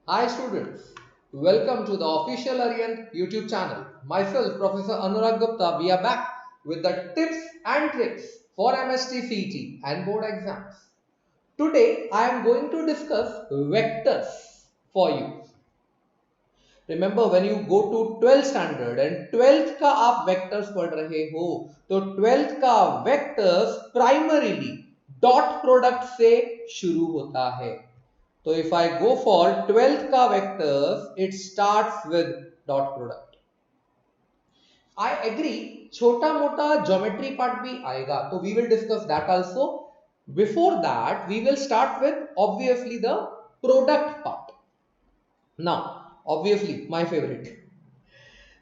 Hi students, welcome to the official Aryan YouTube channel. Myself, Professor Anurag Gupta, we are back with the tips and tricks for MST CT and board exams. Today, I am going to discuss vectors for you. Remember when you go to 12th standard and 12th का आप vectors पढ़ रहे हो तो 12th का vectors primarily dot product से शुरू होता है. So if I go for 12th का vectors, it starts with dot product. I agree, छोटा मोटा geometry part भी आएगा, तो we will discuss that also. Before that, we will start with obviously the product part. Now, obviously, my favorite.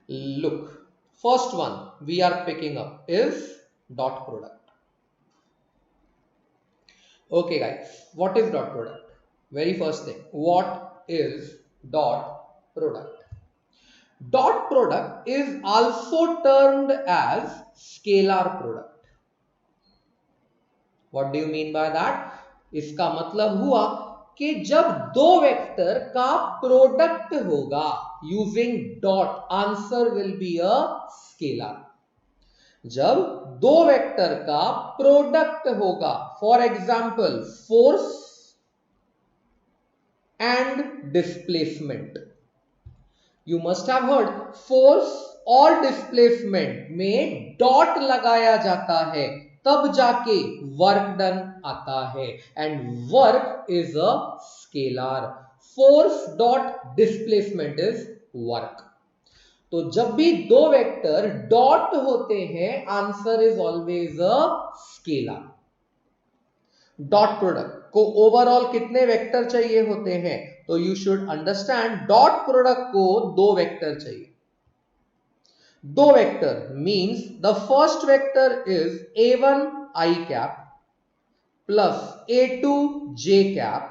Look, first one we are picking up is dot product. Okay, guys, what is dot product? Very first thing, what is dot product? Dot product is also termed as scalar product. What do you mean by that? इसका मतलब हुआ कि जब दो vector का product होगा using dot, answer will be a scalar. जब दो वेक्टर का प्रोडक्ट होगा, for example force and displacement. You must have heard force और डिस्प्लेसमेंट में डॉट लगाया जाता है तब जाके वर्क डन आता है and work is a scalar. Force dot displacement is work. तो जब भी दो वेक्टर डॉट होते हैं answer is always a scalar. Dot product को ओवरऑल कितने वेक्टर चाहिए होते हैं? तो you should understand dot product को दो वेक्टर चाहिए. दो vector means the first vector is a1 i cap plus a2 j cap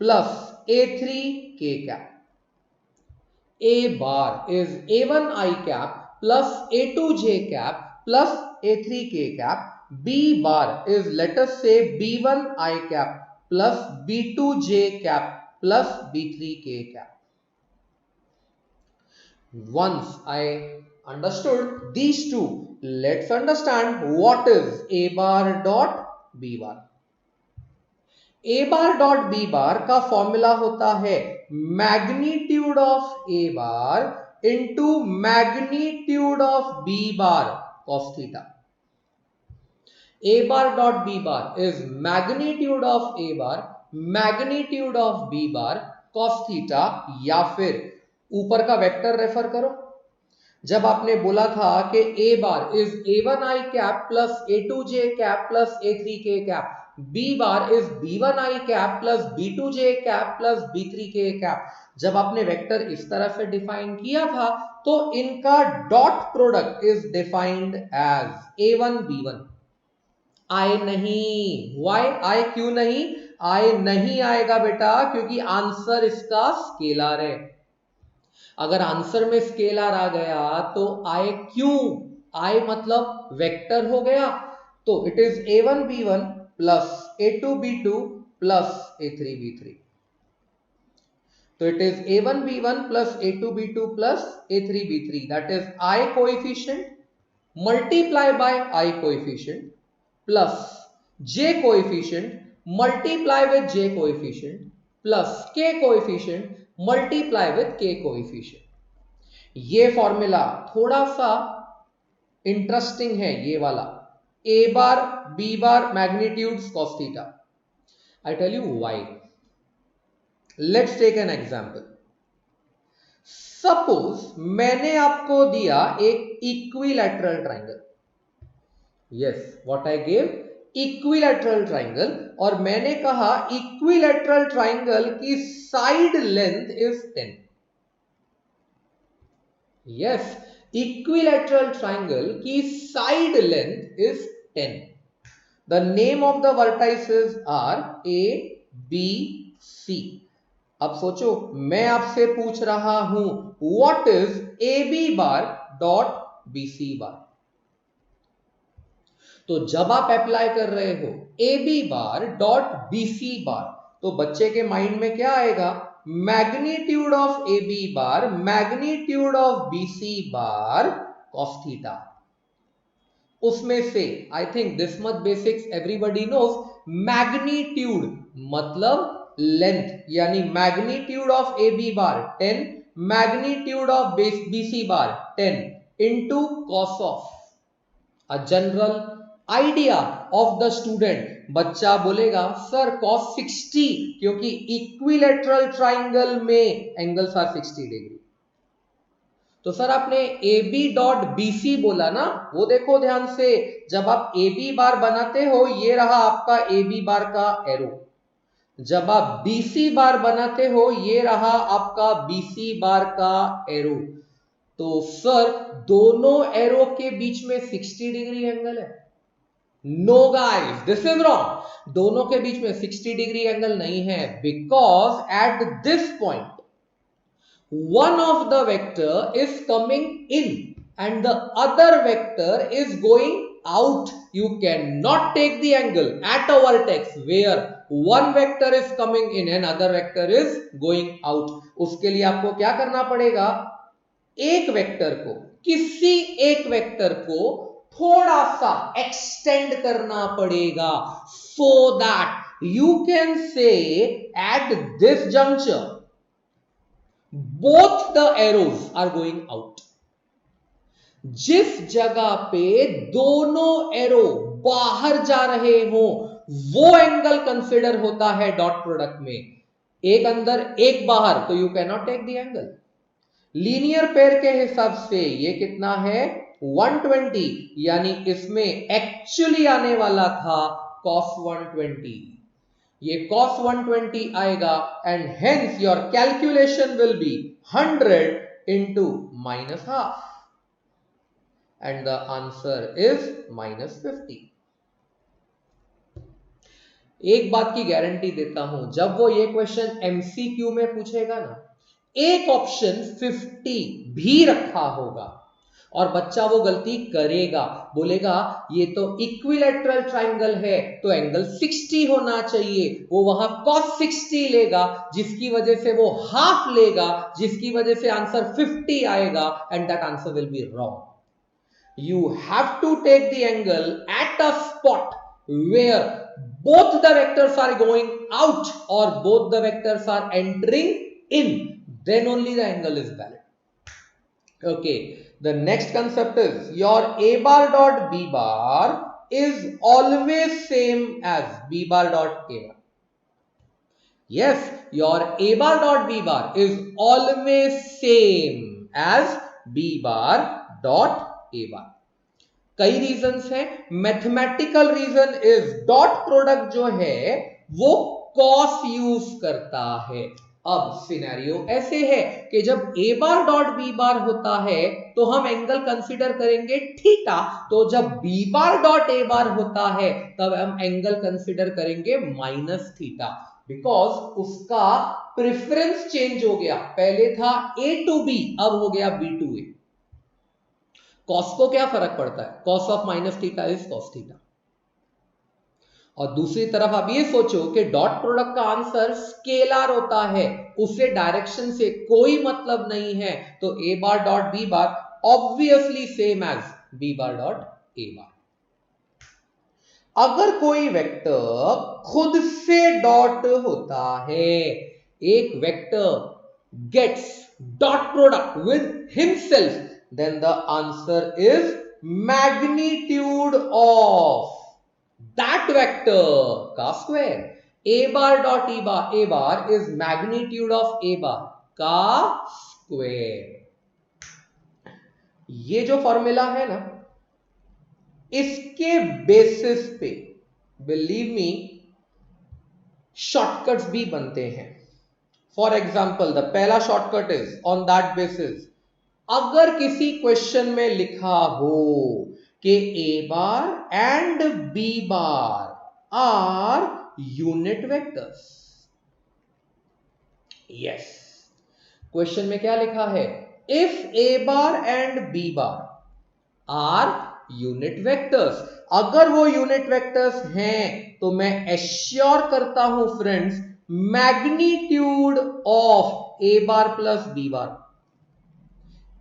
plus a3 k cap. A bar is A1 I cap plus A2 J cap plus A3 K cap. B bar is, let us say, B1 I cap plus B2 J cap plus B3 K cap. Once I understood these two, let's understand what is A bar dot B bar. A bar dot B bar का formula होता है magnitude of A bar into magnitude of B bar cos theta. A bar dot B bar is magnitude of A bar magnitude of B bar cos theta. या फिर ऊपर का vector refer करो. जब आपने बोला था कि A bar is A1 I cap plus A2 J cap plus A3 K cap, B bar is B1 I cap plus B2 J cap plus B3 K cap. जब आपने वेक्टर इस तरह से डिफाइन किया था तो इनका dot product is defined as A1 B1. I नहीं, वाई आई क्यों नहीं? आई नहीं आएगा बेटा क्योंकि आंसर इसका स्केलर है. अगर आंसर में स्केलर आ गया तो आई क्यों? आई मतलब वेक्टर हो गया. तो it is a1 b1 plus a2 b2 plus a3 b3. तो it is a1 b1 plus a2 b2 plus a3 b3. That is i coefficient multiply by i coefficient plus j coefficient multiply with j coefficient plus k coefficient multiply with k coefficient. ये formula थोड़ा सा interesting है ये वाला. A bar B bar magnitudes cos theta. I tell you why. Let's take an example. Suppose मैंने आपको दिया एक equilateral triangle. Yes, what I gave? Equilateral triangle. और मैंने कहा इक्विलैटरल ट्राइंगल की side length is 10. Yes, equilateral triangle की side length is 10. The name of the vertices are A, B, C. अब सोचो मैं आपसे पूछ रहा हूं what is AB bar dot BC bar. तो जब आप अप्लाई कर रहे हो AB bar dot BC bar तो बच्चे के माइंड में क्या आएगा? Magnitude of A B bar magnitude of B C bar cos theta. उसमें से I think this much basics everybody knows, magnitude मतलब लेंथ, यानी magnitude of A B bar 10, magnitude of B C bar 10 into cos of. A general idea of the student, बच्चा बोलेगा sir cos 60, क्योंकि equilateral triangle में angles are 60 degree. तो sir आपने A B dot B C बोला ना, वो देखो ध्यान से, जब आप ए बी बार बनाते हो ये रहा आपका ए बी बार का एरो, जब आप बी सी बार बनाते हो ये रहा आपका बी सी बार का एरो। तो सर दोनों एरो के बीच में 60 डिग्री एंगल है? No guys, this is wrong. दोनों के बीच में 60 डिग्री एंगल नहीं है, because at this point one of the vector is coming in and the other vector is going out. You cannot take the angle at a vertex where one vector is coming in and other vector is going out. उसके लिए आपको क्या करना पड़ेगा, एक vector को, किसी एक वेक्टर को थोड़ा सा एक्सटेंड करना पड़ेगा, so that you can say at this juncture both the arrows are going out. जिस जगह पे दोनों एरो बाहर जा रहे हो वो एंगल कंसिडर होता है डॉट प्रोडक्ट में, एक अंदर एक बाहर, तो you can not take the angle. Linear pair के हिसाब से ये कितना है 120, यानी इसमें एक्चुअली आने वाला था cos 120, ये cos 120 आएगा and hence your calculation will be 100 into minus half and the answer is -50। एक बात की गारंटी देता हूं, जब वो ये क्वेश्चन एमसीक्यू में पूछेगा ना, एक ऑप्शन 50 भी रखा होगा और बच्चा वो गलती करेगा, बोलेगा ये तो इक्विलेटरल ट्राइंगल है तो एंगल 60 होना चाहिए, वो वहां cos 60 लेगा जिसकी वजह से वो हाफ लेगा, जिसकी वजह से आंसर 50 आएगा and that answer will be wrong. You have to take the angle at a spot where both the vectors are going out or both the vectors are entering in, then only the angle is valid. Okay, the next concept is your a bar dot b bar is always same as b bar dot a bar. Yes, your a bar dot b bar is always same as b bar dot a bar. कई reasons है, mathematical reason is dot product जो है वो cos use करता है। अब scenario ऐसे है कि जब ए बार डॉट बी बार होता है तो हम एंगल कंसीडर करेंगे थीटा, तो जब बी बार डॉट ए बार होता है तब हम एंगल कंसीडर करेंगे माइनस थीटा, बिकॉज उसका प्रेफरेंस चेंज हो गया, पहले था ए टू बी अब हो गया बी टू ए। कॉस को क्या फर्क पड़ता है, cos of minus theta is cos theta. और दूसरी तरफ आप ये सोचो कि डॉट प्रोडक्ट का आंसर स्केलर होता है, उसे डायरेक्शन से कोई मतलब नहीं है, तो A bar dot B bar obviously same as B bar dot A bar. अगर कोई वेक्टर खुद से डॉट होता है, एक vector gets dot product with himself, then the answer is magnitude of that vector का square. a bar dot a bar is magnitude of a bar का square. ये जो फॉर्मूला है ना, इसके बेसिस पे बिलीव मी शॉर्टकट्स भी बनते हैं। फॉर एग्जाम्पल द पहला shortcut is on that basis, अगर किसी क्वेश्चन में लिखा हो कि A bar and B bar are unit vectors, yes, question में क्या लिखा है, if A bar and B bar are unit vectors, अगर वो यूनिट वेक्टर्स हैं तो मैं एश्योर करता हूं friends magnitude of a bar plus b bar.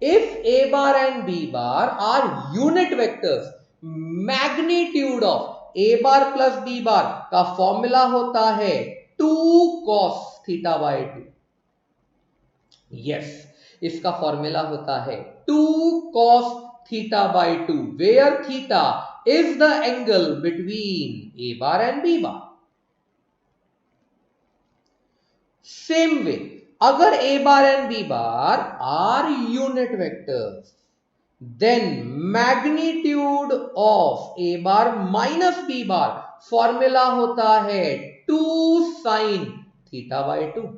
If a bar and b bar are unit vectors, magnitude of a bar plus b bar का formula होता है 2 cos थीटा बाय 2. यस, इसका formula होता है 2 cos theta by 2, where theta is the angle between a bar and b bar. Same way, अगर a bar and b bar are unit vectors, then magnitude of a bar minus b bar formula होता है 2 sin theta by 2.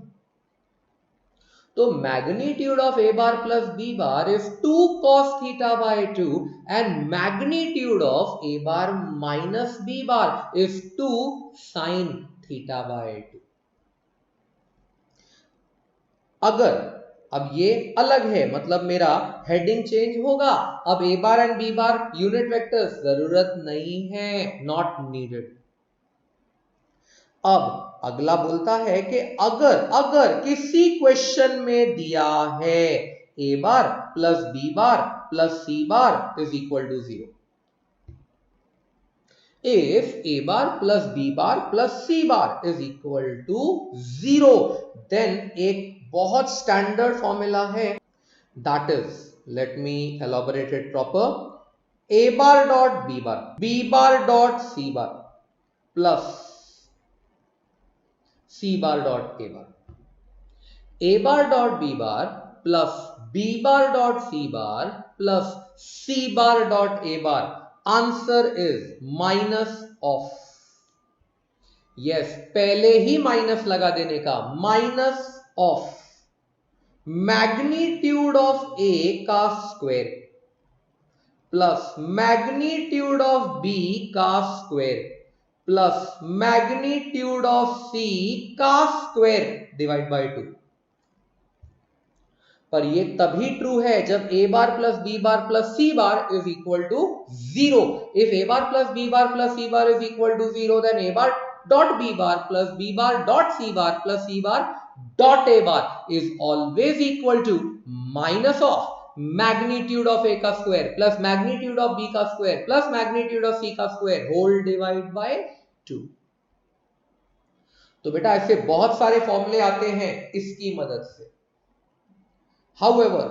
तो magnitude of a bar plus b bar is 2 cos theta by 2 and magnitude of a bar minus b bar is 2 sin theta by 2. अगर अब ये अलग है, मतलब मेरा हेडिंग चेंज होगा. अब a bar and b bar unit vectors, जरूरत नहीं है, नॉट नीडेड. अब अगला बोलता है कि अगर किसी क्वेश्चन में दिया है a bar plus b bar plus c bar is equal to 0. If a bar plus b bar plus c bar is equal to 0, then एक बहुत स्टैंडर्ड फॉर्मूला है, that is, let me elaborate it proper. a bar dot b bar dot c bar plus c bar dot a bar. a bar dot b bar plus b bar dot c bar plus c bar dot a bar. Answer is minus of. Yes, पहले ही minus लगा देने का. Minus of magnitude of a का square plus magnitude of b का square plus magnitude of c का square divide by 2. पर ये तभी ट्रू है जब a bar plus b bar plus c bar is equal to 0. If a bar plus b bar plus c bar is equal to 0, then a bar dot b bar plus b bar dot c bar plus c bar dot a bar is always equal to minus of magnitude of a का square plus magnitude of b का square plus magnitude of c का square whole divide by 2. तो बेटा ऐसे बहुत सारे फॉर्मूले आते हैं इसकी मदद से. However,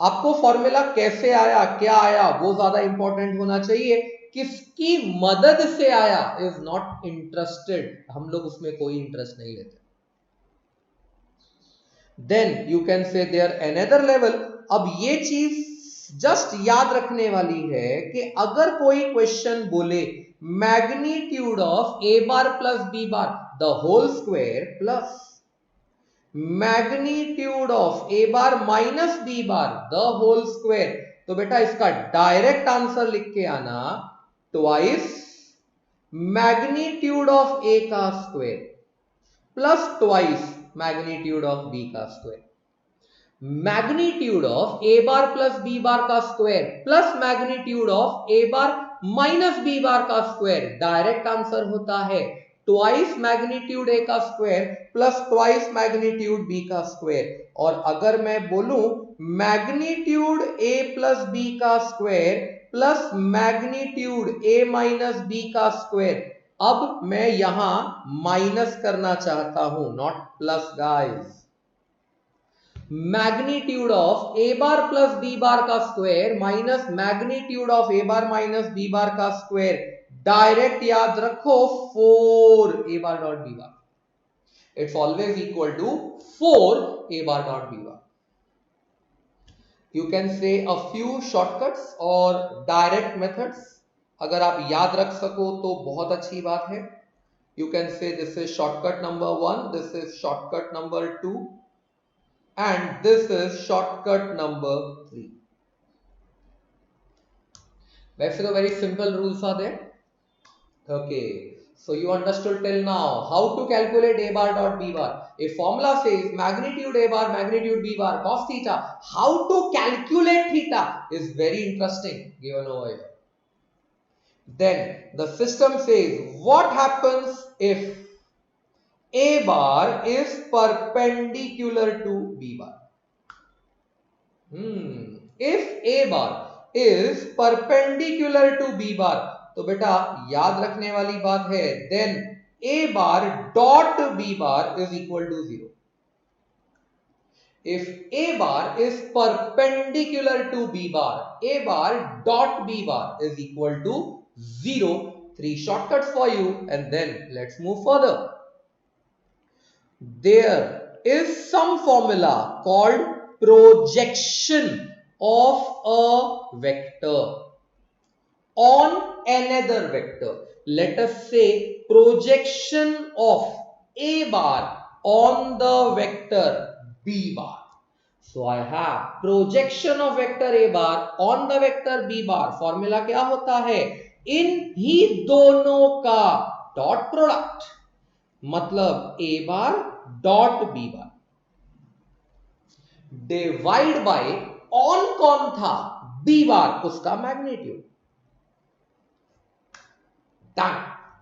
आपको फॉर्मूला कैसे आया, क्या आया, वो ज्यादा इंपॉर्टेंट होना चाहिए. किसकी मदद से आया इज नॉट इंटरेस्टेड, हम लोग उसमें कोई इंटरेस्ट नहीं लेते. Then you can say there another level. अब ये चीज जस्ट याद रखने वाली है कि अगर कोई क्वेश्चन बोले magnitude of a bar plus b bar the whole square plus magnitude of a bar minus b bar the whole square, तो बेटा इसका डायरेक्ट आंसर लिख के आना ट्वाइस मैग्नीट्यूड ऑफ a का square plus twice magnitude of b का square. Magnitude of a bar plus b bar का square plus magnitude of a bar minus b bar का स्क्वायर, डायरेक्ट आंसर होता है twice magnitude a का square plus twice magnitude b का square. और अगर मैं बोलूं मैग्नीट्यूड a प्लस b का square plus magnitude a minus b का स्क्वायर, अब मैं यहां माइनस करना चाहता हूं, not plus guys. Magnitude of a bar plus b bar का square minus magnitude of a bar minus b bar का स्क्वायर, डायरेक्ट याद रखो 4 a bar dot b bar. It's always equal to 4 a bar dot b bar. You can से a few shortcuts और direct methods. अगर आप याद रख सको तो बहुत अच्छी बात है. यू कैन से this is shortcut number 1, this is shortcut number 2 and this is shortcut number 3. वैसे तो very simple rules are there. Okay, so you understood till now how to calculate a bar dot b bar. A formula says magnitude a bar magnitude b bar cos theta. How to calculate theta is very interesting given over here. Then the system says what happens if A bar is perpendicular to B bar. If A bar is perpendicular to B bar, तो बेटा याद रखने वाली बात है, then A bar dot B bar is equal to 0. If A bar is perpendicular to B bar, A bar dot B bar is equal to 0. 3 shortcuts for you, and then let's move further. There is some formula called projection of a vector on another vector. Let us say projection of A bar on the vector B bar. So I have projection of vector A bar on the vector B bar. Formula क्या होता है? इन ही दोनों का dot product, मतलब A bar dot B bar divide by on कौन था? B bar, उसका magnitude.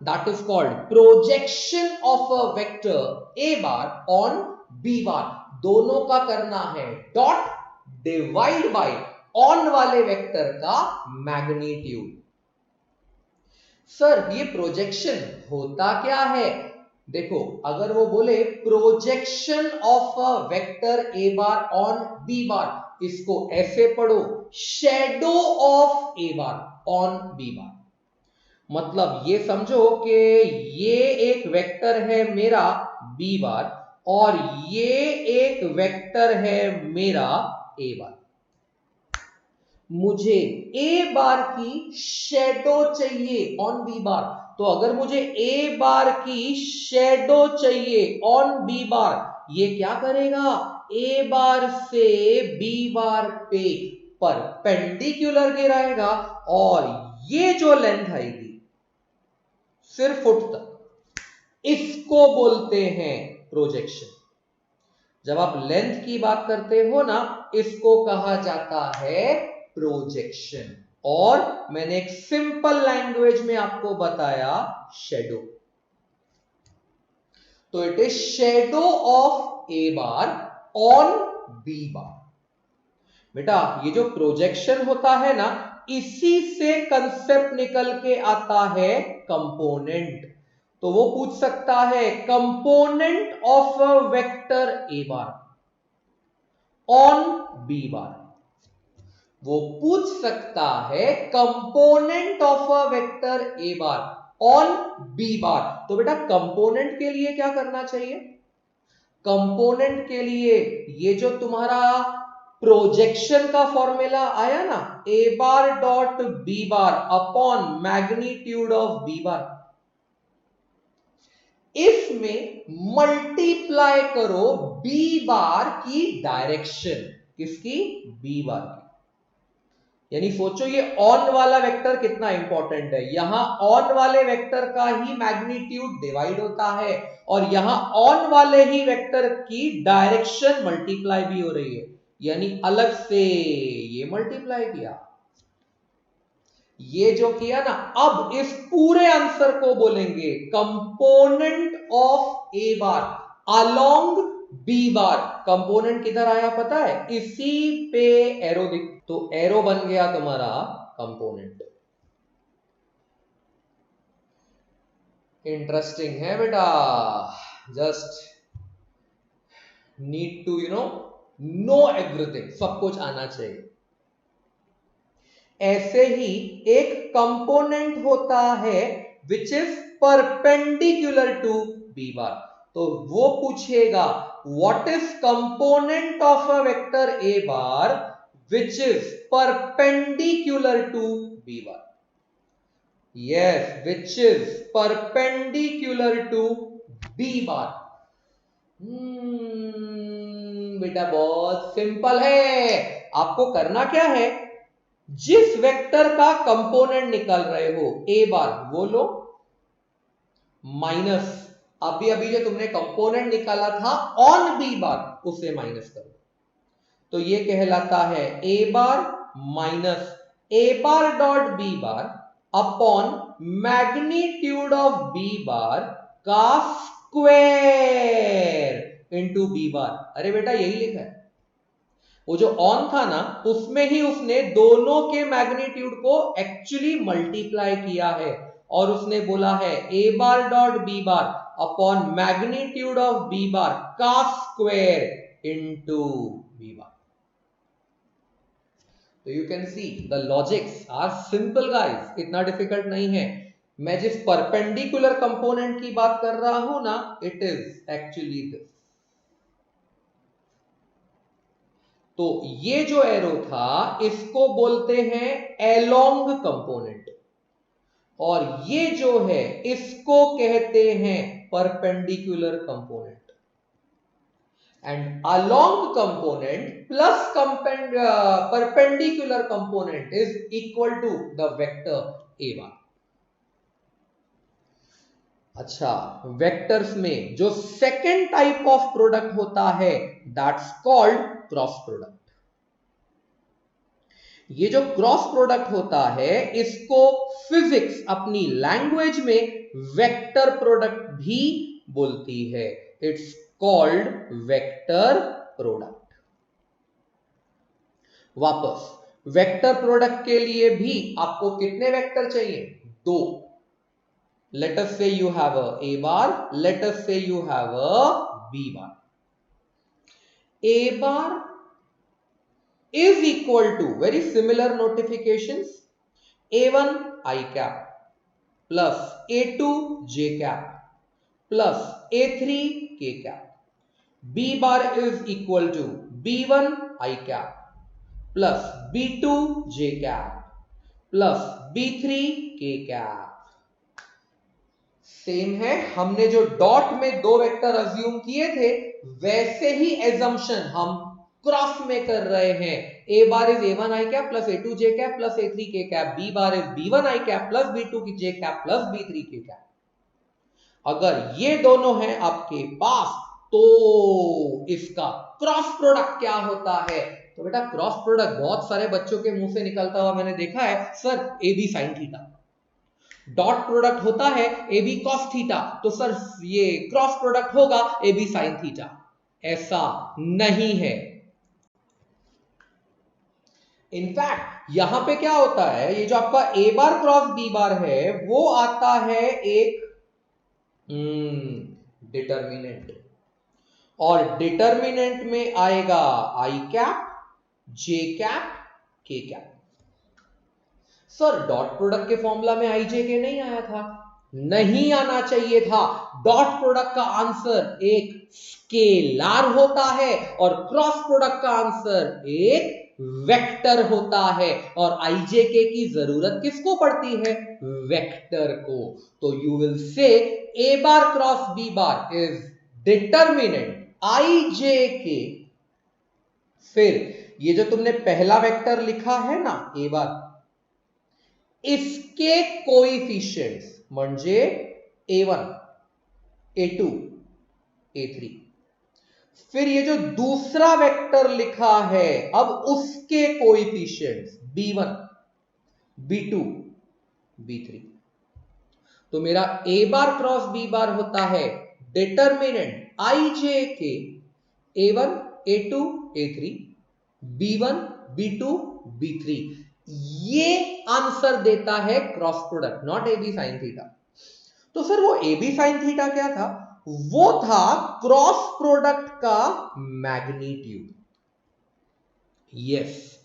That is called projection of a vector A bar on B bar. दोनों का करना है डॉट डिवाइड बाय ऑन वाले वेक्टर का मैग्नीट्यूड. सर ये प्रोजेक्शन होता क्या है? देखो, अगर वो बोले projection of a vector A bar on B bar, इसको ऐसे पढ़ो, shadow of A bar on B bar. मतलब ये समझो कि ये एक वेक्टर है मेरा बी बार और ये एक वेक्टर है मेरा ए बार. मुझे ए बार की शैडो चाहिए ऑन बी बार. तो अगर मुझे ए बार की शैडो चाहिए ऑन बी बार, ये क्या करेगा? ए बार से बी बार पे परपेंडिकुलर गिराएगा और ये जो लेंथ आएगी सिर्फ फुट तक, इसको बोलते हैं प्रोजेक्शन. जब आप लेंथ की बात करते हो ना, इसको कहा जाता है प्रोजेक्शन. और मैंने एक सिंपल लैंग्वेज में आपको बताया शैडो. तो it is shadow of A bar on B bar. बेटा ये जो प्रोजेक्शन होता है ना, इसी से कंसेप्ट निकल के आता है कंपोनेंट. तो वो पूछ सकता है component of a vector A bar on B bar. वो पूछ सकता है component of a vector A bar on B bar. तो बेटा कंपोनेंट के लिए क्या करना चाहिए? कंपोनेंट के लिए ये जो तुम्हारा प्रोजेक्शन का फॉर्मूला आया ना, A bar dot B bar upon magnitude of B bar, इसमें मल्टीप्लाई करो बी बार की डायरेक्शन. किसकी? बी बार की. यानी सोचो ये ऑन वाला वेक्टर कितना इंपॉर्टेंट है. यहां ऑन वाले वेक्टर का ही मैग्नीट्यूड डिवाइड होता है और यहां ऑन वाले ही वेक्टर की डायरेक्शन मल्टीप्लाई भी हो रही है. यानी अलग से ये मल्टीप्लाई किया, ये जो किया ना, अब इस पूरे आंसर को बोलेंगे component of A bar along B bar. Component किधर आया पता है? इसी पे एरो दिख, तो एरो बन गया तुम्हारा कंपोनेंट. इंटरेस्टिंग है बेटा. Just need to know everything. सब कुछ आना चाहिए. ऐसे ही एक कंपोनेंट होता है which is perpendicular to B bar. तो वो पूछेगा what is component of a vector A bar which is perpendicular to B bar. Yes, which is perpendicular to B bar. बेटा बहुत सिंपल है. आपको करना क्या है? जिस वेक्टर का कंपोनेंट निकाल रहे हो ए बार, वो लो, माइनस अभी अभी जो तुमने कंपोनेंट निकाला था ऑन बी बार, उसे माइनस करो. तो ये कहलाता है A bar minus A bar dot B bar upon magnitude of B bar का स्क्वेर इंटू बी बार। अरे बेटा यही लिखा है, वो जो ऑन था ना उसमें ही उसने दोनों के मैग्नीट्यूड को एक्चुअली मल्टीप्लाई किया है और उसने बोला है A bar dot B bar upon magnitude of B bar का स्क्वायर इनटू बी बार। तो you can see the logics are simple guys, इतना डिफिकल्ट नहीं है। मैं जिस परपेंडिकुलर कंपोनेंट की बात कर रहा हूं ना, इट इज एक्चुअली दिस। तो ये जो एरो था इसको बोलते हैं एलोंग कंपोनेंट, और ये जो है इसको कहते हैं perpendicular component. And along component plus perpendicular component is equal to the vector A bar. अच्छा, वेक्टर्स में जो सेकेंड टाइप ऑफ प्रोडक्ट होता है दैट्स कॉल्ड क्रॉस प्रोडक्ट। ये जो क्रॉस प्रोडक्ट होता है इसको फिजिक्स अपनी लैंग्वेज में वेक्टर प्रोडक्ट भी बोलती है। It's called vector product. वापस, वेक्टर प्रोडक्ट के लिए भी आपको कितने वेक्टर चाहिए? दो। Let us say you have a A bar, let us say you have a B bar. A bar is equal to, very similar notifications, A1 I cap plus A2 J cap plus A3 K cap. B bar is equal to B1 I cap plus B2 J cap plus B3 K cap. Same है, हमने जो dot में दो vector assume किए थे वैसे ही assumption हम cross में कर रहे हैं। A bar is A one I cap plus A two J cap plus ए3 K cap, B bar is B one I cap plus B two की जे कैप प्लस बी3 के कैप। अगर ये दोनों हैं आपके पास तो इसका क्रॉस प्रोडक्ट क्या होता है? तो बेटा क्रॉस प्रोडक्ट बहुत सारे बच्चों के मुंह से निकलता हुआ मैंने देखा है, sir A B sine theta. Dot product होता है ए बी कॉस थीटा, तो सर ये क्रॉस प्रोडक्ट होगा ए बी साइन थीटा। ऐसा नहीं है। इनफैक्ट यहां पे क्या होता है, ये जो आपका ए बार क्रॉस बी बार है वो आता है एक डिटर्मिनेंट, और डिटर्मिनेंट में आएगा आई कैप, जे कैप, के कैप। सर डॉट प्रोडक्ट के फॉर्मूला में आई जे के नहीं आया था? नहीं आना चाहिए था। डॉट प्रोडक्ट का आंसर एक स्केलार होता है और क्रॉस प्रोडक्ट का आंसर एक वेक्टर होता है, और आईजेके की जरूरत किसको पड़ती है? वेक्टर को। तो you will say A bar cross B bar is determinant IJK. फिर ये जो तुमने पहला वेक्टर लिखा है ना ए बार, इसके कोएफिशिएंट्स म्हणजे A1, A2, A3। फिर ये जो दूसरा वेक्टर लिखा है अब उसके कोएफिशिएंट्स B1, B2, B3। तो मेरा A बार क्रॉस B बार होता है डिटर्मिनेंट IJ के A1, A2, A3, B1, B2, B3। ये आंसर देता है cross product, not A B sine theta. तो सर वो ए बी साइन थीटा क्या था? वो था क्रॉस प्रोडक्ट का मैग्नीट्यूड। यस,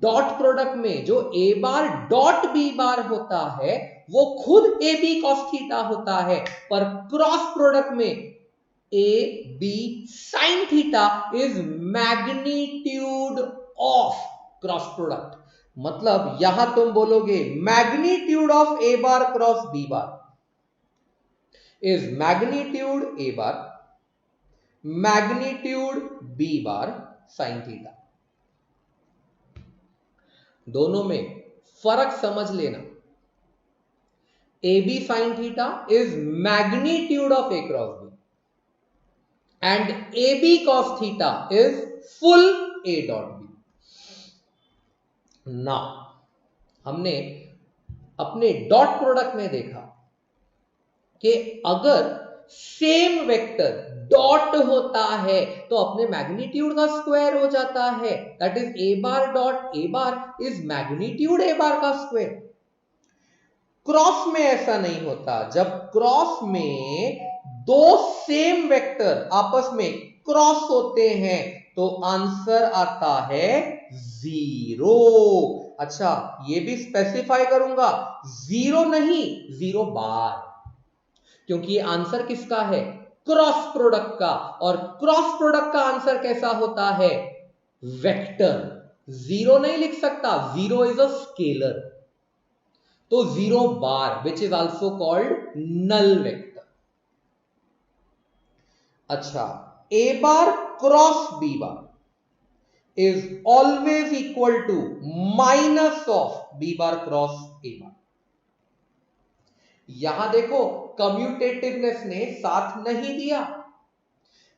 डॉट प्रोडक्ट में जो ए बार डॉट बी बार होता है वो खुद ए बी कॉस थीटा होता है, पर क्रॉस प्रोडक्ट में A B sine theta is magnitude of cross product. मतलब यहां तुम बोलोगे magnitude of A bar cross B bar is magnitude A bar magnitude B bar sine theta. दोनों में फर्क समझ लेना। A B sine theta is magnitude of A cross B and A B cos theta is full A dot B. No, हमने अपने dot product में देखा कि अगर सेम वेक्टर डॉट होता है तो अपने मैग्नीट्यूड का स्क्वायर हो जाता है, that is A bar dot A bar is magnitude A bar का स्क्वायर। क्रॉस में ऐसा नहीं होता, जब क्रॉस में दो सेम वेक्टर आपस में क्रॉस होते हैं तो आंसर आता है 0। अच्छा, ये भी स्पेसिफाई करूंगा, 0 नहीं 0 बार, क्योंकि ये आंसर किसका है, क्रॉस प्रोडक्ट का, और क्रॉस प्रोडक्ट का आंसर कैसा होता है, वेक्टर। 0 नहीं लिख सकता, 0 इज अ स्केलर, तो 0 bar which is also called null vector. अच्छा, A bar cross B bar is always equal to minus of b bar cross a bar। यहां देखो कम्यूटेटिवनेस ने साथ नहीं दिया,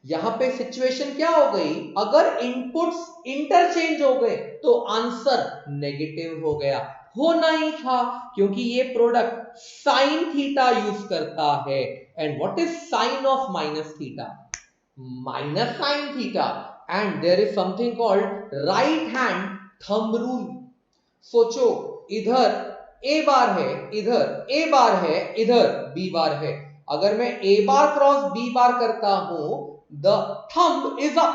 यहां पे सिचुएशन क्या हो गई, अगर इनपुट्स इंटरचेंज हो गए तो आंसर नेगेटिव हो गया, होना ही था क्योंकि ये प्रोडक्ट साइन थीटा यूज करता है। And what is sine of minus theta, minus sine theta, and there is something called right hand thumb rule। सोचो, इधर a बार है, इधर a बार है, इधर b बार है, अगर मैं a बार क्रॉस b बार करता हूं the thumb is up,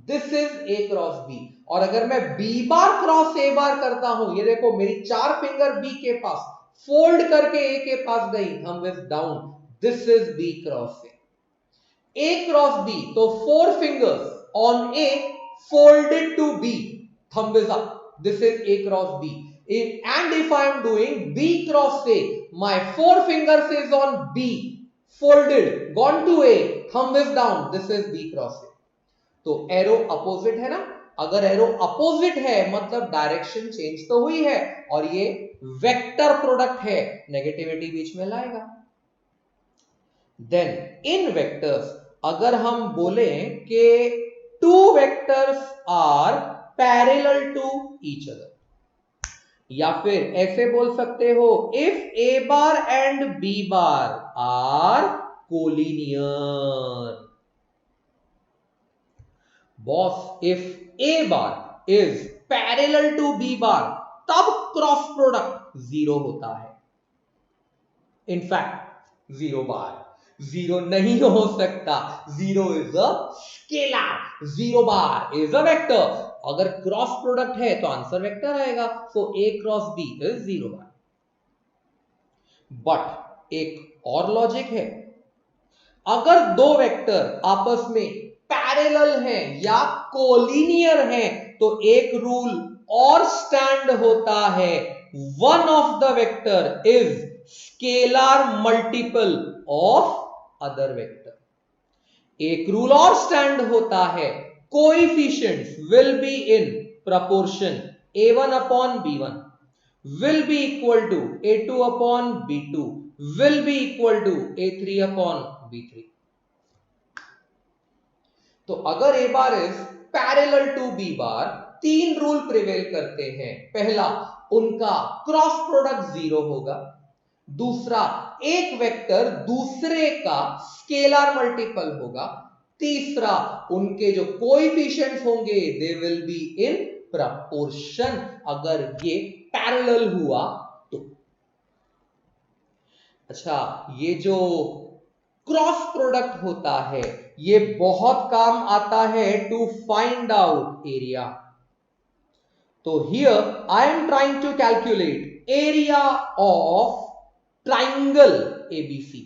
this is a cross b, और अगर मैं b बार क्रॉस a बार करता हूं, ये देखो मेरी 4 फिंगर b के पास फोल्ड करके a के पास गई, thumb is down, this is b cross a cross b, तो 4 fingers on A folded to B, thumb is up, this is A cross B। And if I am doing B cross A, my 4 fingers is on B, folded, gone to A, thumb is down, this is B cross A। तो arrow opposite है ना, अगर arrow opposite है मतलब direction change तो हुई है, और ये वेक्टर प्रोडक्ट है, नेगेटिविटी बीच में लाएगा। देन इन वेक्टर्स अगर हम बोले कि two vectors are parallel to each other, या फिर ऐसे बोल सकते हो if a bar and b bar are collinear। Boss, if a bar is parallel to b bar तब क्रॉस प्रोडक्ट 0 होता है, इनफैक्ट 0 बार, 0 नहीं हो सकता, 0 is a scalar, 0 bar is a vector, अगर क्रॉस प्रोडक्ट है तो आंसर वेक्टर आएगा, सो a cross b is 0 bar. But एक और लॉजिक है, अगर दो वेक्टर आपस में पैरेलल हैं या कोलिनियर हैं तो एक रूल और स्टैंड होता है, one of the vector is scalar multiple of other vector. एक रूल और स्टैंड होता है, coefficients will be in proportion a1 upon b1 will be equal to a2 upon b2 will be equal to a3 upon b3। तो अगर a bar is parallel to b bar, 3 rule prevail करते हैं। पहला, उनका cross product 0 होगा, दूसरा, एक vector दूसरे का स्केलर मल्टीपल होगा, तीसरा, उनके जो कोएफिशिएंट्स होंगे they will be in proportion, अगर ये पैरेलल हुआ तो। अच्छा, ये जो क्रॉस प्रोडक्ट होता है ये बहुत काम आता है टू फाइंड आउट एरिया। तो here I am trying to calculate area of triangle ABC.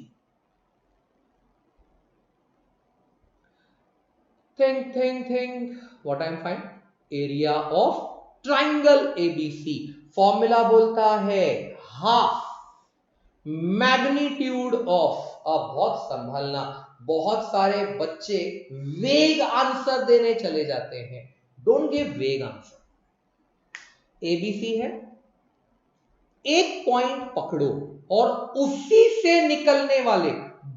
think what I am find area of triangle ABC. Formula बोलता है हाफ मैग्नीट्यूड ऑफ। अब बहुत संभलना, बहुत सारे बच्चे वेग आंसर देने चले जाते हैं, डोंट गिव वेग आंसर। एबीसी है, एक पॉइंट पकड़ो और उसी से निकलने वाले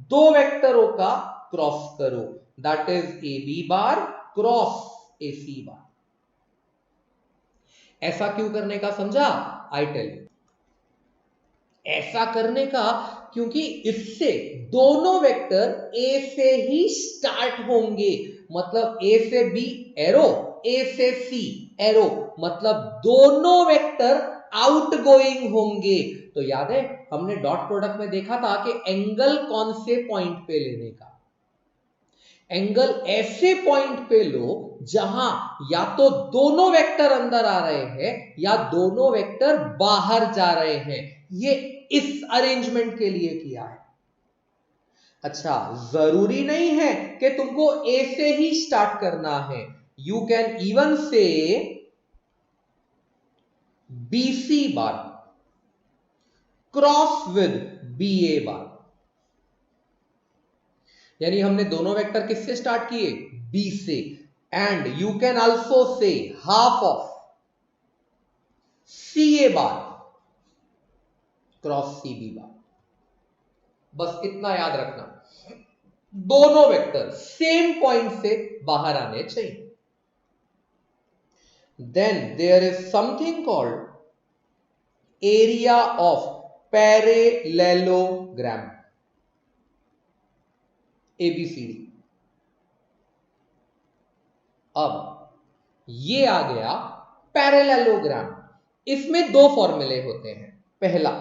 दो वेक्टरों का क्रॉस करो, that is A B bar cross A C bar. ऐसा क्यों करने का समझा, आई टेल यू। ऐसा करने का क्योंकि इससे दोनों वेक्टर ए से ही स्टार्ट होंगे, मतलब ए से बी एरो, ए से सी एरो, मतलब दोनों वेक्टर आउटगोइंग होंगे। तो याद है हमने डॉट प्रोडक्ट में देखा था कि एंगल कौन से पॉइंट पे लेने का, एंगल ऐसे पॉइंट पे लो जहां या तो दोनों वेक्टर अंदर आ रहे हैं या दोनों वेक्टर बाहर जा रहे हैं। ये इस अरेंजमेंट के लिए किया है। अच्छा, जरूरी नहीं है कि तुमको ए से ही स्टार्ट करना है, यू कैन इवन से BC bar cross with BA बार। यानी हमने दोनों वेक्टर किससे स्टार्ट किए, B से, and you can also say half of CA bar cross CB बार। बस इतना याद रखना, दोनों वेक्टर सेम पॉइंट से बाहर आने चाहिए। Then there is something called area of parallelogram, ABCD। अब ये आ गया पैरेललोग्राम। इसमें दो फॉर्मूले होते हैं। पहला,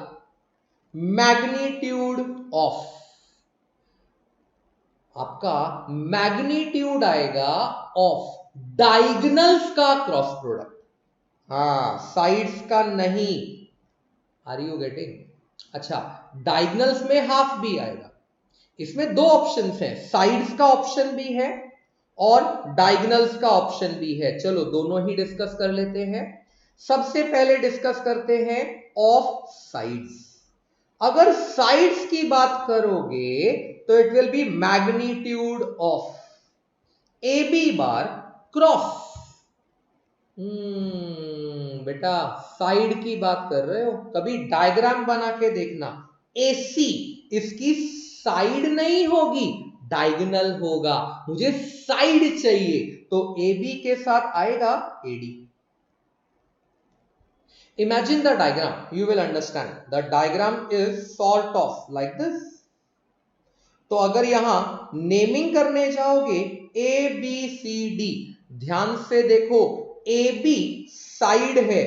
मैग्नीट्यूड ऑफ, आपका मैग्नीट्यूड आएगा ऑफ डायगोनल्स का क्रॉस प्रोडक्ट, हाँ साइड्स का नहीं। Are you getting? अच्छा, डायगोनल्स में हाफ भी आएगा। इसमें दो ऑप्शंस हैं, साइड्स का ऑप्शन भी है और डायगोनल्स का ऑप्शन भी है। चलो दोनों ही डिस्कस कर लेते हैं। सबसे पहले डिस्कस करते हैं ऑफ साइड्स। अगर साइड्स की बात करोगे तो it will B magnitude of AB bar cross. बेटा साइड की बात कर रहे हो, कभी डायग्राम बना के देखना। AC इसकी साइड नहीं होगी, डायगोनल होगा। मुझे साइड चाहिए तो AB के साथ आएगा AD। Imagine the diagram, you will understand. The diagram is sort of like this. तो अगर यहां नेमिंग करने जाओगे ABCD, ध्यान से देखो, AB साइड है,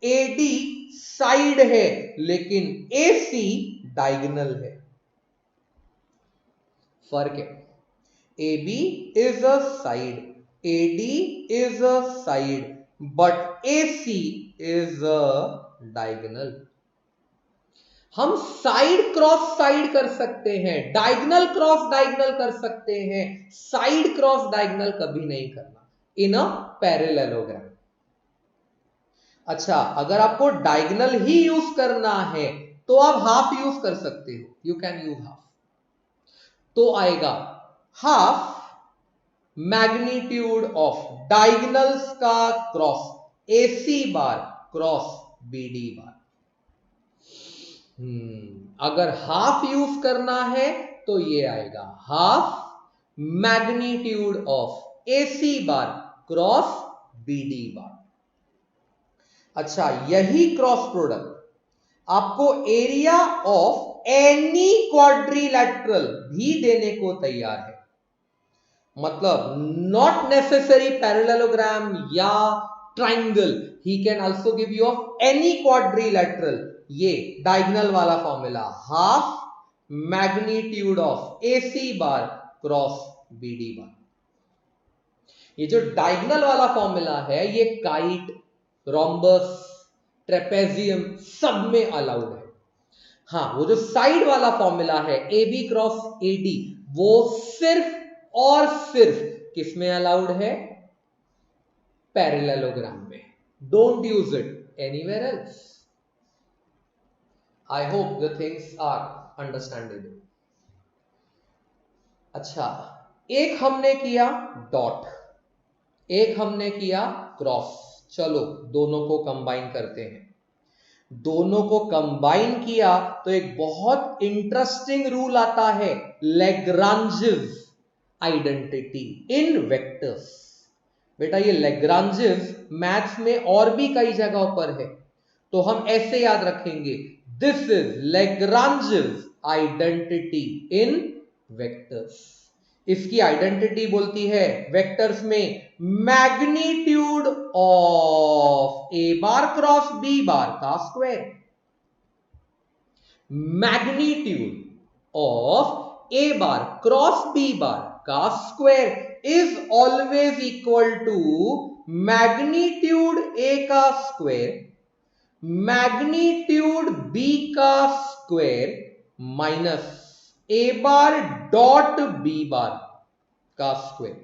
AD साइड है, लेकिन AC डायगोनल है। फर्क है, AB is a side, AD is a side, but AC is a diagonal. हम साइड क्रॉस साइड कर सकते हैं, डायगोनल क्रॉस डायगोनल कर सकते हैं, साइड क्रॉस डायगोनल कभी नहीं करना इन अ पैरेललोग्राम। अच्छा, अगर आपको डायगोनल ही यूज करना है तो आप हाफ यूज कर सकते हो, यू कैन यूज हाफ। तो आएगा हाफ मैग्नीट्यूड ऑफ डायगोनल्स का क्रॉस AC बार क्रॉस BD बार। अगर हाफ यूज करना है तो ये आएगा half magnitude of AC bar cross BD बार। अच्छा, यही क्रॉस प्रोडक्ट आपको एरिया ऑफ एनी क्वाड्रिलैटरल भी देने को तैयार है। मतलब नॉट नेसेसरी पैरेललोग्राम या triangle, he can also give you of any quadrilateral. ये डायगोनल वाला formula, half magnitude of AC bar cross BD बार। ये जो डायगोनल वाला फॉर्मूला है ये काइट, रोम्बस, ट्रेपेजियम सब में अलाउड है। हाँ, वो जो साइड वाला फॉर्मूला है AB क्रॉस AD, वो सिर्फ और सिर्फ किस में अलाउड है, पैरेललोग्राम में। Don't use it anywhere else. I hope the things are understandable. अच्छा, एक हमने किया डॉट, एक हमने किया क्रॉस। चलो दोनों को कंबाइन करते हैं। दोनों को कंबाइन किया तो एक बहुत इंटरेस्टिंग रूल आता है, लैग्रांजेस आइडेंटिटी इन वेक्टर्स। बेटा ये लैग्रांजेस मैथ्स में और भी कई जगहों पर है, तो हम ऐसे याद रखेंगे, this is Lagrange's identity in vectors. इसकी आइडेंटिटी बोलती है वेक्टर्स में magnitude of A bar cross B bar का square. Magnitude of A bar cross B bar का square is always equal to magnitude A का स्क्वायर मैग्नीट्यूड बी का square minus A bar dot B bar का square.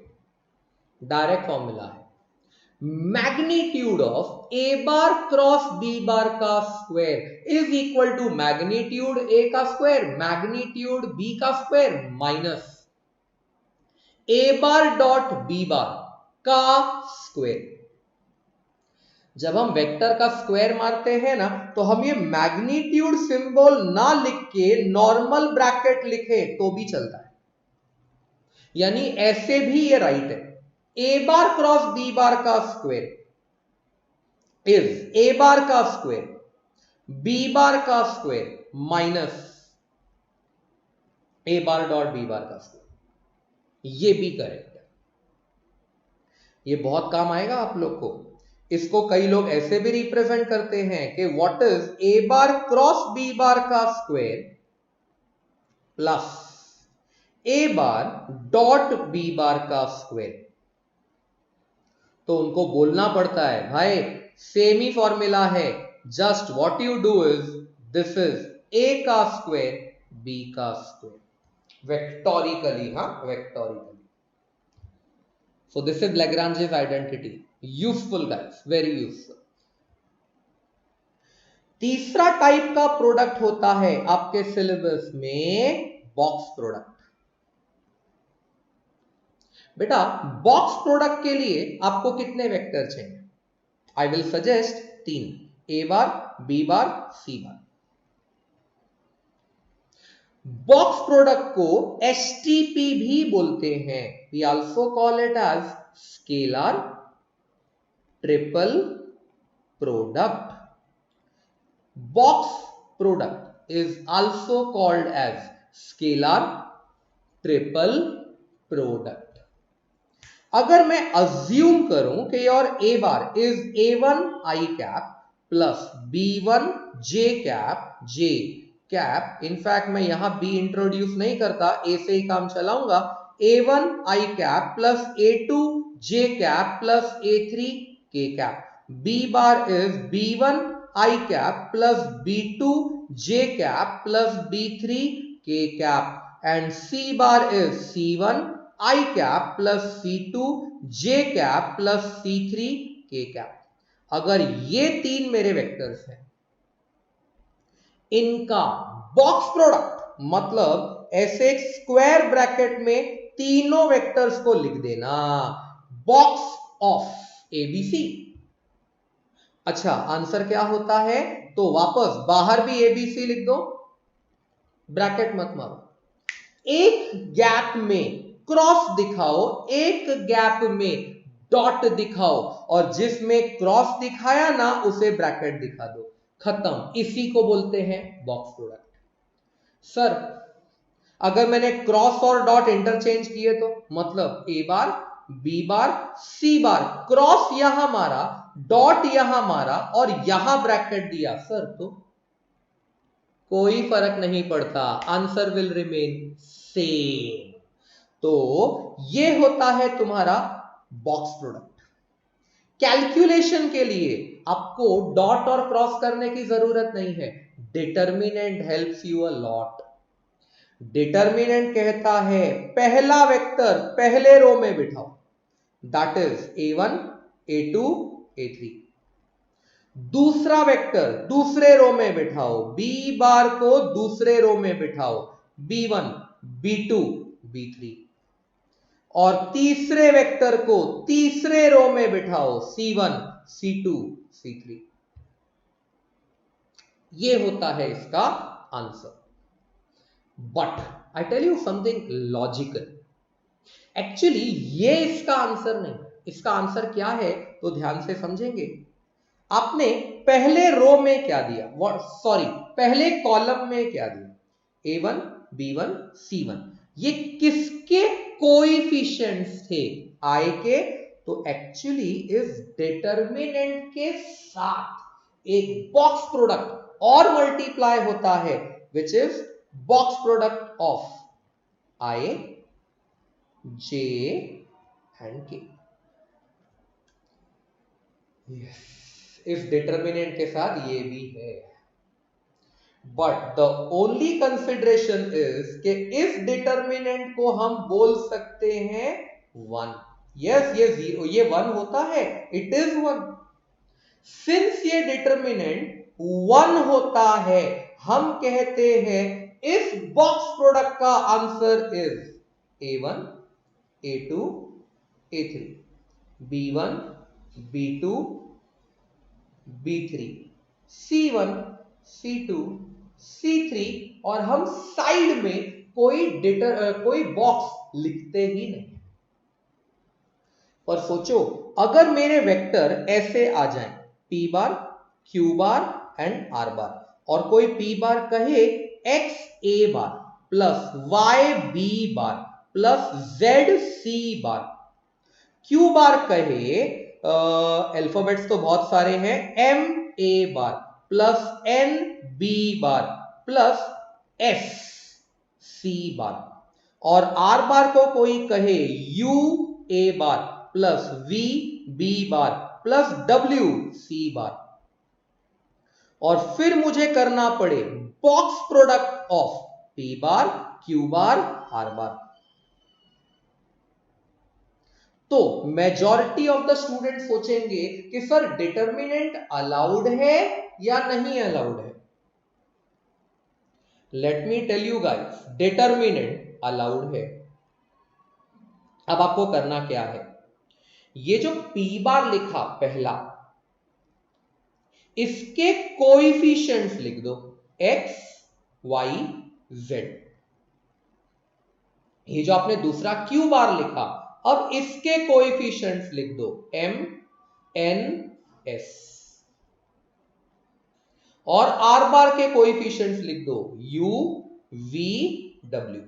Direct formula है magnitude of A bar cross B bar का square is equal to magnitude A का square magnitude B का square minus A bar dot B bar का square. जब हम vector का square मारते हैं ना तो हम ये मैग्नीट्यूड सिंबल ना लिख के नॉर्मल ब्रैकेट लिखे तो भी चलता है, यानी ऐसे भी ये राइट है। A bar cross B bar का स्क्वायर इज ए बार का स्क्वायर बी बार का square minus A bar dot B bar का स्क्वायर। ये भी करेक्ट है, ये बहुत काम आएगा आप लोग को। इसको कई लोग ऐसे भी रिप्रेजेंट करते हैं कि what is A bar cross B bar का square plus A bar dot B bar का स्क्वायर। तो उनको बोलना पड़ता है भाई सेम ही फॉर्मूला है, just what you do is this is A का स्क्वायर बी का स्क्वायर वेक्टोरिकली। हाँ, vectorically. So this is Lagrange's identity. Useful guys, very useful. तीसरा टाइप का प्रोडक्ट होता है आपके सिलेबस में बॉक्स प्रोडक्ट। बेटा बॉक्स प्रोडक्ट के लिए आपको कितने वेक्टर चाहिए? I will suggest 3, A bar B bar C bar. Box product को एसटीपी भी बोलते हैं। We also call it as scalar triple product. Box product is also called as scalar triple product. अगर मैं assume करूं कि your A bar is A1 I cap plus B1 J cap J cap, in fact मैं यहां B introduce नहीं करता, A से ही काम चलाऊंगा। A1 I cap plus A2 J cap plus A3 K cap. B bar is B1 I cap plus B2 J cap plus B3 K cap and C bar is C1 I cap plus C2 J cap plus C3 K cap. अगर ये 3 मेरे vectors हैं, इनका box product मतलब ऐसे एक square bracket में तीनों वेक्टर्स को लिख देना, बॉक्स ऑफ एबीसी। अच्छा, आंसर क्या होता है? तो वापस बाहर भी एबीसी लिख दो, ब्रैकेट मत मारो। एक गैप में क्रॉस दिखाओ, एक गैप में डॉट दिखाओ, और जिसमें क्रॉस दिखाया ना उसे ब्रैकेट दिखा दो, खत्म। इसी को बोलते हैं बॉक्स प्रोडक्ट। सर अगर मैंने क्रॉस और डॉट इंटरचेंज किए तो मतलब A bar B bar C bar, cross यहां मारा, डॉट यहां मारा और यहां ब्रैकेट दिया सर, तो कोई फर्क नहीं पड़ता, आंसर विल रिमेन सेम। तो ये होता है तुम्हारा बॉक्स प्रोडक्ट। कैलकुलेशन के लिए आपको डॉट और क्रॉस करने की जरूरत नहीं है, determinant helps you a lot. Determinant कहता है पहला वेक्टर पहले रो में बिठाओ, that is A1 A2 A3। दूसरा वेक्टर दूसरे रो में बिठाओ, B बार को दूसरे रो में बिठाओ, B1 B2 B3। और तीसरे वेक्टर को तीसरे रो में बिठाओ, C1 C2 C3। ये होता है इसका answer. But I tell you something logical, actually ये इसका आंसर नहीं। इसका आंसर क्या है तो ध्यान से समझेंगे। आपने पहले रो में क्या दिया, पहले कॉलम में क्या दिया, A1 B1 C1, ये किसके कोएफिशिएंट्स थे, I के। तो एक्चुअली इस डिटर्मिनेंट के साथ एक बॉक्स प्रोडक्ट और मल्टीप्लाई होता है, which is box product of I, J and K। इस डिटर्मिनेंट के साथ ये भी है, but the only consideration is कि इस डिटर्मिनेंट को हम बोल सकते हैं 1। यस, ये 0, ये 1 होता है, इट इज 1। सिंस ये डिटर्मिनेंट 1 होता है, हम कहते हैं इस बॉक्स प्रोडक्ट का answer is A1 A2 A3, B1 B2 B3, C1 C2 C3, और हम साइड में कोई बॉक्स लिखते ही नहीं। पर सोचो, अगर मेरे वेक्टर ऐसे आ जाएं, P bar, Q bar and R बार, और कोई P बार कहे X A bar plus Y B bar plus Z C bar, Q बार कहे अल्फाबेट्स तो बहुत सारे हैं, M A bar plus N B bar plus S C बार, और R बार को कोई कहे U A bar plus V B bar plus W C बार, और फिर मुझे करना पड़े box product of P bar Q bar R बार। तो मेजॉरिटी ऑफ द स्टूडेंट सोचेंगे कि सर डिटर्मिनेंट अलाउड है या नहीं अलाउड है। Let me tell you guys, determinant allowed है। अब आपको करना क्या है, ये जो P बार लिखा पहला, इसके कोएफिशिएंट्स लिख दो X Y Z। ये जो आपने दूसरा Q बार लिखा, अब इसके कोएफिशिएंट्स लिख दो M N S, और R बार के कोएफिशिएंट्स लिख दो U V W।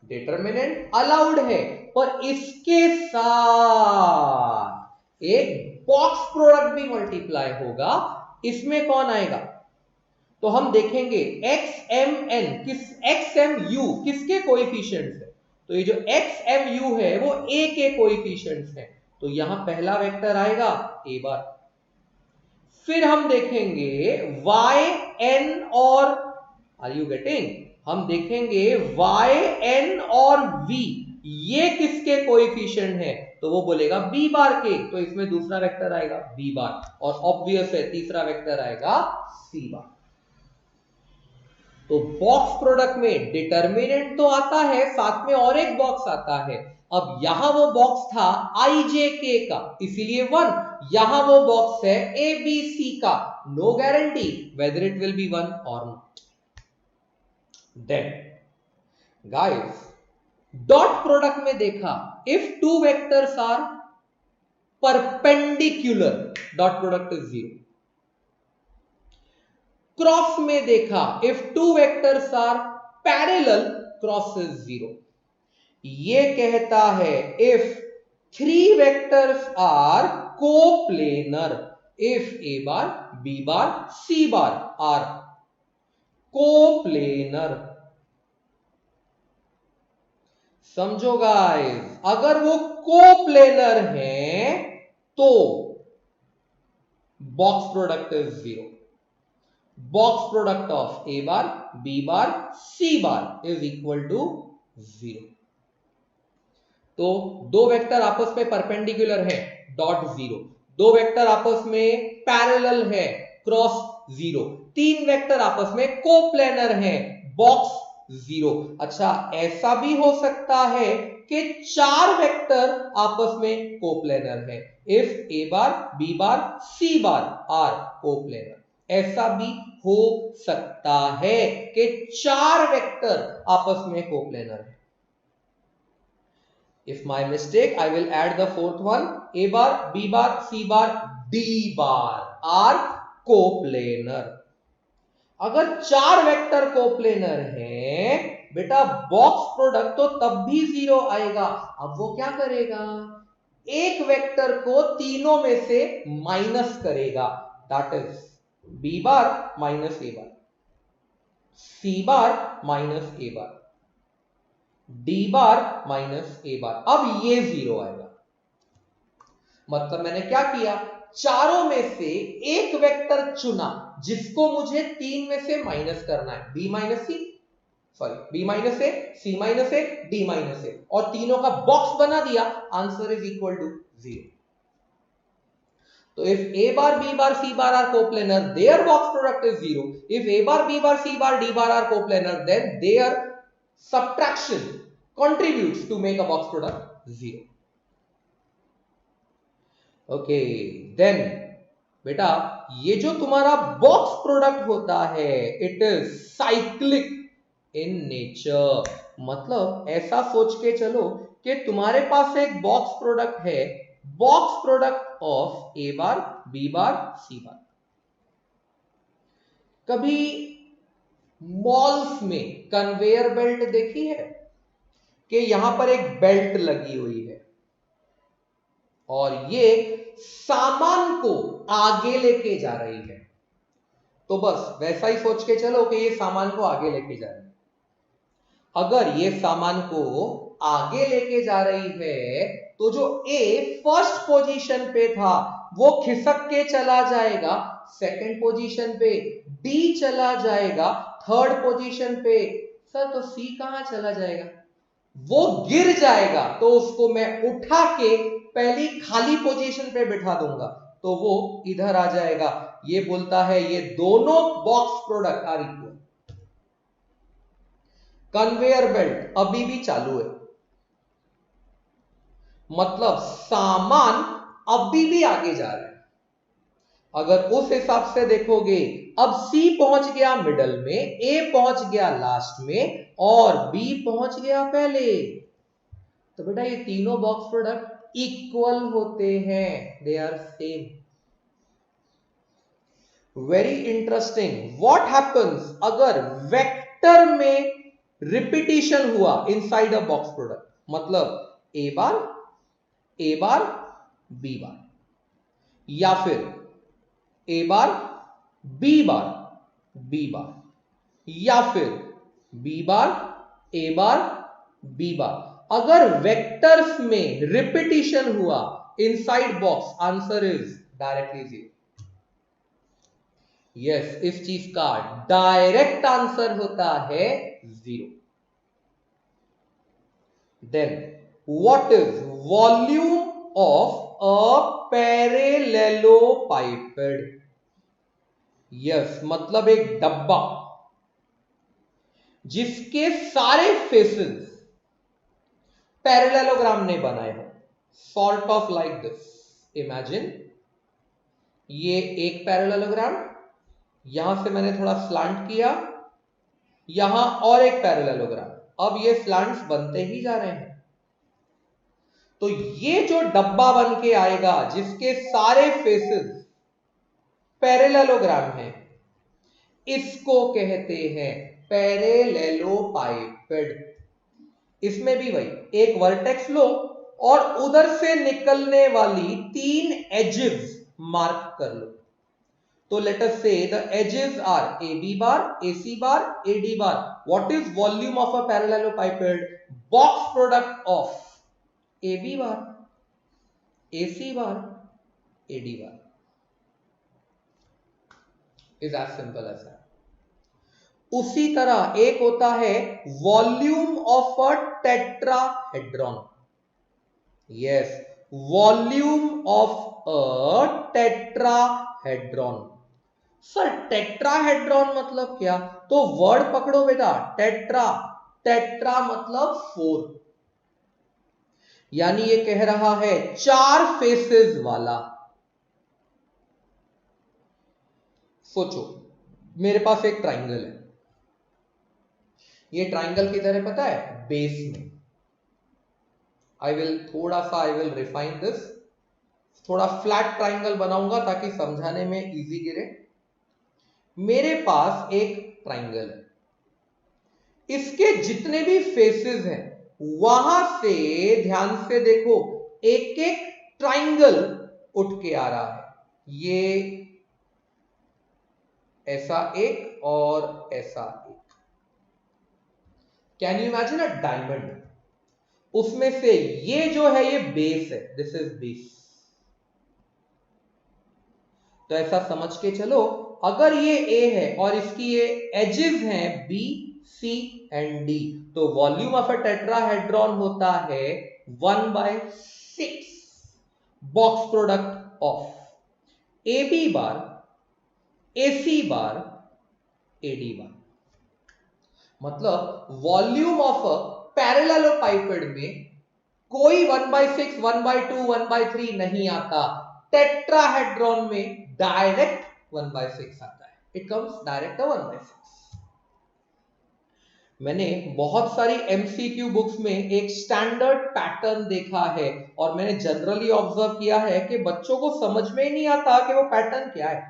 Determinant allowed है, पर इसके साथ एक बॉक्स प्रोडक्ट भी मल्टीप्लाई होगा। इसमें कौन आएगा, तो हम देखेंगे XMU किसके कोएफिशिएंट्स है, तो ये जो XMU है वो A के कोएफिशिएंट्स है, तो यहां पहला वेक्टर आएगा A बार। फिर हम देखेंगे YN और, आर यू गेटिंग, हम देखेंगे YN और V, ये किसके कोएफिशिएंट है, तो वो बोलेगा B बार के, तो इसमें दूसरा वेक्टर आएगा B बार, और ऑब्वियस है तीसरा वेक्टर आएगा C बार। तो बॉक्स प्रोडक्ट में डिटर्मिनेंट तो आता है, साथ में और एक बॉक्स आता है। अब यहां वो बॉक्स था IJK का, इसीलिए 1, यहां वो बॉक्स है ABC का, no guarantee whether it will be 1 और not. Then guys, dot product में देखा, if two vectors are perpendicular, dot product is 0। Cross में देखा, if two vectors are parallel, cross is 0। ये कहता है if three vectors are coplanar, if A bar B bar C bar are coplanar. समझो guys, अगर वो coplanar हैं तो box product is 0। Box product of A bar B bar C bar is equal to 0। तो दो vector आपस में perpendicular है, डॉट 0। दो वेक्टर आपस में पैरेलल है, क्रॉस 0। तीन वेक्टर आपस में कोप्लेनर है, बॉक्स 0। अच्छा, ऐसा भी हो सकता है कि चार वेक्टर आपस में कोप्लेनर है, if A bar B bar C bar are coplanar. ऐसा भी हो सकता है कि चार वेक्टर आपस में कोप्लेनर है। If my mistake, I will add the fourth one, A bar, B bar, C bar, D bar. Are coplanar. अगर 4 वेक्टर कोप्लेनर हैं बेटा, बॉक्स प्रोडक्ट तो तब भी 0 आएगा। अब वो क्या करेगा, एक वेक्टर को तीनों में से माइनस करेगा, that is B bar minus A bar, C bar minus A bar, D bar minus A bar. अब ये 0 आएगा। मतलब मैंने क्या किया, चारों में से एक वेक्टर चुना जिसको मुझे 3 में से माइनस करना है, बी माइनस सी, सॉरी बी माइनस ए, सी माइनस ए, डी माइनस ए, और तीनों का बॉक्स बना दिया, आंसर इज इक्वल टू 0। तो if a bar, b bar, c bar are coplanar, their box product is 0. If a bar, b bar, c bar, d bar are coplanar, then their subtraction contributes to make a box product 0. Okay, then बेटा ये जो तुम्हारा box product होता है, it is cyclic in nature. मतलब ऐसा सोच के चलो कि तुम्हारे पास एक बॉक्स प्रोडक्ट है, box product of A bar, B bar, C bar. कभी मॉल्स में कन्वेयर बेल्ट देखी है कि यहां पर एक बेल्ट लगी हुई है और ये सामान को आगे लेके जा रही है। तो बस वैसा ही सोच के चलो कि ये सामान को आगे लेके जा रही है। अगर ये सामान को आगे लेके जा रही है तो जो ए फर्स्ट पोजीशन पे था वो खिसक के चला जाएगा सेकंड पोजीशन पे, डी चला जाएगा थर्ड पोजीशन पे। सर तो सी कहां चला जाएगा, वो गिर जाएगा तो उसको मैं उठा के पहली खाली पोजीशन पे बिठा दूंगा तो वो इधर आ जाएगा। ये बोलता है ये दोनों box product are equal. Conveyor belt अभी भी चालू है, मतलब सामान अभी भी आगे जा रहा है। अगर उस हिसाब से देखोगे, अब सी पहुंच गया मिडल में, ए पहुंच गया लास्ट में और बी पहुंच गया पहले, तो बेटा ये तीनों बॉक्स प्रोडक्ट इक्वल होते हैं, they are same. Very interesting, what happens अगर वेक्टर में रिपीटिशन हुआ इनसाइड अ बॉक्स प्रोडक्ट। मतलब A bar, A bar, B बार, या फिर ए बार, बी बार, बी बार, या फिर B bar, A bar, B बार। अगर वेक्टर्स में रिपीटिशन हुआ inside box, answer is directly 0। Yes, इस चीज का डायरेक्ट आंसर होता है 0। Then what is volume of a parallelepiped? Yes, मतलब एक डब्बा जिसके सारे फेसेस पैरेलेलोग्राम ने बनाए हो, sort of like this. Imagine ये एक पैरेलेलोग्राम, यहां से मैंने थोड़ा स्लांट किया, यहां और एक पैरेलेलोग्राम, अब ये स्लांट्स बनते ही जा रहे हैं। तो ये जो डब्बा बन के आएगा जिसके सारे फेसेस पैरेलेलोग्राम है, इसको कहते हैं पैरेलेलोपाइपेड। इसमें भी वही, एक वर्टेक्स लो और उधर से निकलने वाली 3 एजेस मार्क कर लो। तो let us say the edges are AB bar, AC bar, AD bar. What is volume of a parallelepiped? Box product of AB bar, AC bar, AD bar is as simple as that. उसी तरह एक होता है volume of a tetrahedron. Yes, volume of a tetrahedron. Sir tetrahedron मतलब क्या? तो word पकड़ो बेटा, टेट्रा, टेट्रा मतलब 4, यानी ये कह रहा है 4 फेसेस वाला। सोचो मेरे पास एक ट्राइंगल है, ये ट्राइंगल किधर है पता है? बेस में। आई विल रिफाइन दिस थोड़ा फ्लैट ट्राइंगल बनाऊंगा ताकि समझाने में इजी गिरे। मेरे पास एक ट्राइंगल है, इसके जितने भी फेसेस हैं वहां से ध्यान से देखो, एक एक ट्राइंगल उठ के आ रहा है। ये ऐसा एक और ऐसा एक। Can you imagine a diamond? उसमें से ये जो है ये बेस है, दिस इज बेस। तो ऐसा समझ के चलो, अगर ये ए है और इसकी ये एजेस हैं बी सी एंड डी, तो वॉल्यूम ऑफ अ टेट्राहेड्रॉन होता है 1/6 box product of A B bar, A C bar, A D bar. मतलब वॉल्यूम ऑफ अ पैरेललोपाइपेड में कोई 1/6, 1/2, 1/3 नहीं आता। टेट्राहेड्रॉन में डायरेक्ट 1/6 आता है। It comes direct 1/6। मैंने बहुत सारी एमसीक्यू बुक्स में एक स्टैंडर्ड पैटर्न देखा है और मैंने जनरली ऑब्जर्व किया है कि बच्चों को समझ में ही नहीं आता कि वो पैटर्न क्या है।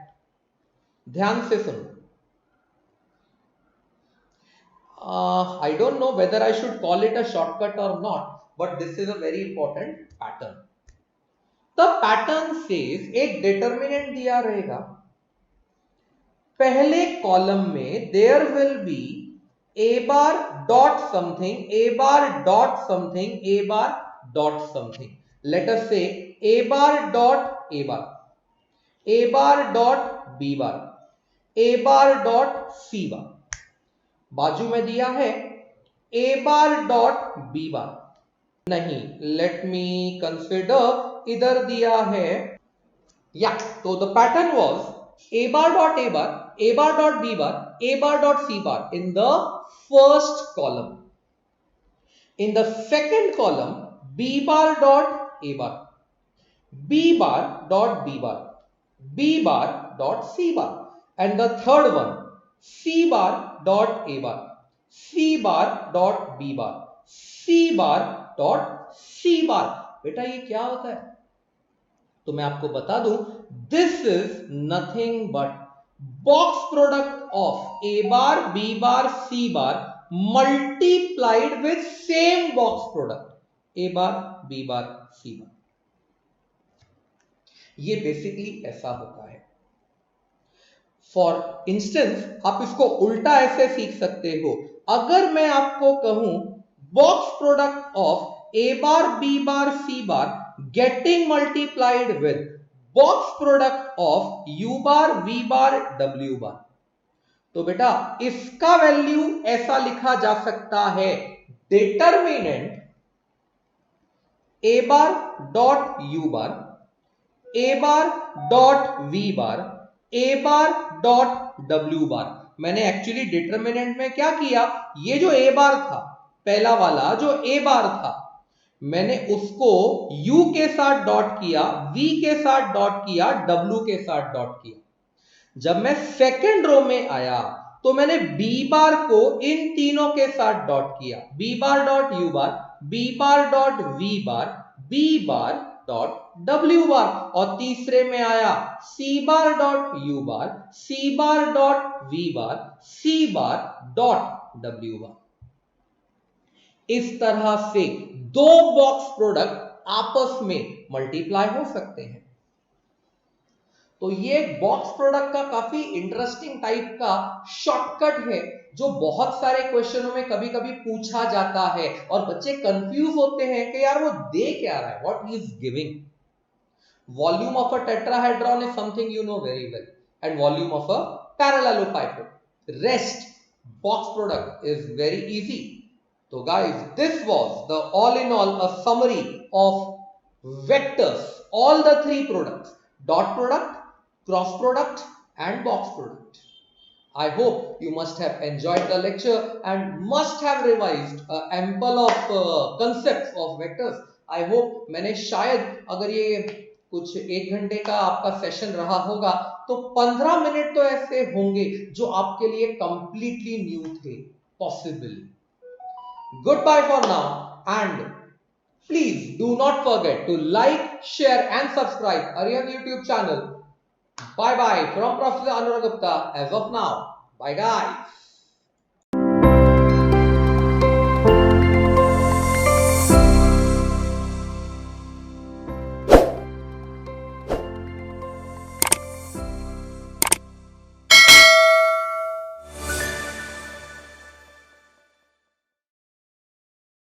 ध्यान से सुनो। I don't know whether I should call it a shortcut or not, but this is a very important pattern. The pattern says एक determinant दिया रहेगा, पहले कॉलम में there will be a bar dot something, a bar dot something, a bar dot something. Let us say a bar dot a bar, a bar dot b bar, a bar dot c bar. बाजू में दिया है a bar dot b बार, नहीं, let me consider, इधर दिया है या, तो the pattern was a bar dot a bar, a bar dot b bar, a bar dot c bar in the first column. In the second column b bar dot a bar, b bar dot b bar, b bar dot c bar, and the third one C bar dot A bar, C bar dot B bar, C bar dot C bar। बेटा ये क्या होता है? तो मैं आपको बता दूं, this is nothing but box product of A bar, B bar, C bar multiplied with same box product A bar, B bar, C bar। ये बेसिकली ऐसा होता है। फॉर इंस्टेंस आप इसको उल्टा ऐसे सीख सकते हो। अगर मैं आपको कहूं box product of A bar B bar C bar getting multiplied with box product of U bar V bar W bar, तो बेटा इसका वैल्यू ऐसा लिखा जा सकता है, determinant A bar dot U bar, A bar dot V bar, A bar dot W bar. मैंने actually determinant में क्या किया, ये जो ए बार था पहला वाला जो ए बार था, मैंने उसको यू के साथ डॉट किया, वी के साथ डॉट किया, डब्ल्यू के साथ डॉट किया। जब मैं सेकेंड रो में आया तो मैंने बी बार को इन तीनों के साथ डॉट किया, B bar dot U bar, B bar dot V bar, B bar dot W bar, और तीसरे में आया C bar dot U bar, C bar dot V bar, C bar dot W bar. इस तरह से दो box product आपस में मल्टीप्लाई हो सकते हैं। तो ये बॉक्स प्रोडक्ट का काफी इंटरेस्टिंग टाइप का शॉर्टकट है जो बहुत सारे क्वेश्चनों में कभी कभी पूछा जाता है और बच्चे कंफ्यूज होते हैं कि यार वो दे क्या रहा है, what he is giving. Volume of a tetrahedron is something you know very well, and volume of a parallelepiped, rest box product is very easy. तो guys, this was the all in all a summary of vectors, all the three products, dot product, cross product and box product. I hope you must have enjoyed the lecture and must have revised ample of concepts of vectors. I hope मैंने शायद, अगर ये कुछ 1 घंटे का आपका session रहा होगा तो 15 मिनट तो ऐसे होंगे जो आपके लिए completely new थे, possibly. Goodbye for now and Please do not forget to like, share and subscribe Aryan YouTube channel. Bye bye from Professor Anurag Gupta as of now. Bye guys.